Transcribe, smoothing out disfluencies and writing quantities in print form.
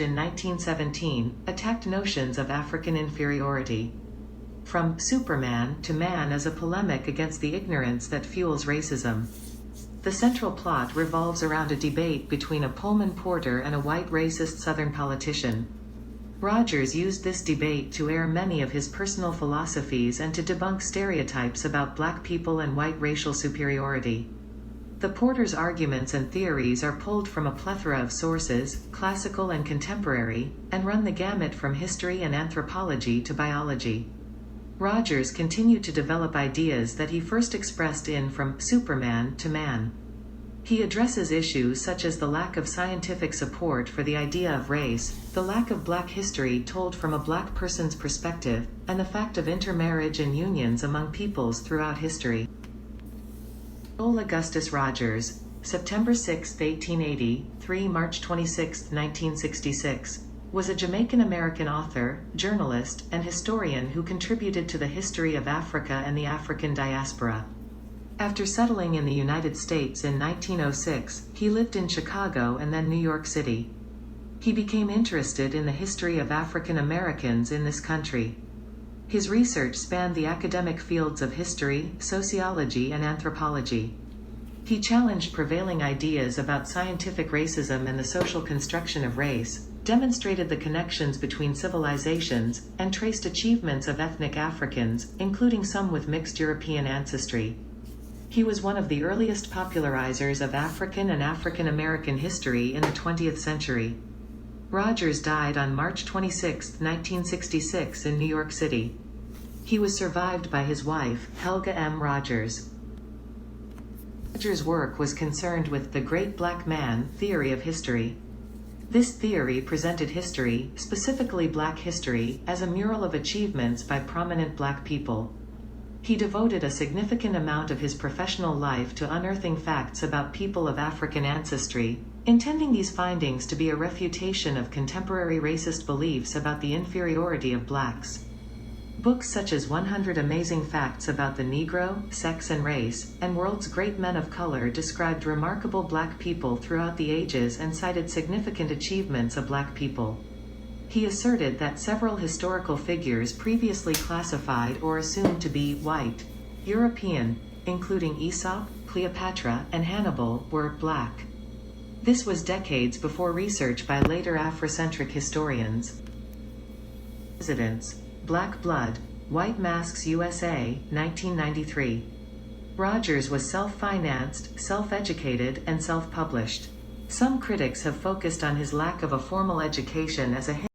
in 1917, attacked notions of African inferiority. From Superman to Man is a polemic against the ignorance that fuels racism. The central plot revolves around a debate between a Pullman porter and a white racist Southern politician. Rogers used this debate to air many of his personal philosophies and to debunk stereotypes about black people and white racial superiority. The porter's arguments and theories are pulled from a plethora of sources, classical and contemporary, and run the gamut from history and anthropology to biology. Rogers continued to develop ideas that he first expressed in From Superman to Man. He addresses issues such as the lack of scientific support for the idea of race, the lack of black history told from a black person's perspective, and the fact of intermarriage and unions among peoples throughout history. Joel Augustus Rogers, September 6, 1880, March 26, 1966, was a Jamaican-American author, journalist, and historian who contributed to the history of Africa and the African diaspora. After settling in the United States in 1906, he lived in Chicago and then New York City. He became interested in the history of African Americans in this country. His research spanned the academic fields of history, sociology, and anthropology. He challenged prevailing ideas about scientific racism and the social construction of race, demonstrated the connections between civilizations, and traced achievements of ethnic Africans, including some with mixed European ancestry. He was one of the earliest popularizers of African and African American history in the 20th century. Rogers died on March 26, 1966 in New York City. He was survived by his wife, Helga M. Rogers. Rogers' work was concerned with the Great Black Man theory of history. This theory presented history, specifically black history, as a mural of achievements by prominent black people. He devoted a significant amount of his professional life to unearthing facts about people of African ancestry, intending these findings to be a refutation of contemporary racist beliefs about the inferiority of blacks. Books such as 100 Amazing Facts About the Negro, Sex and Race, and World's Great Men of Color described remarkable black people throughout the ages and cited significant achievements of black people. He asserted that several historical figures previously classified or assumed to be white, European, including Aesop, Cleopatra, and Hannibal, were black. This was decades before research by later Afrocentric historians. Residents. Black Blood, White Masks USA, 1993. Rogers was self-financed, self-educated, and self-published. Some critics have focused on his lack of a formal education as a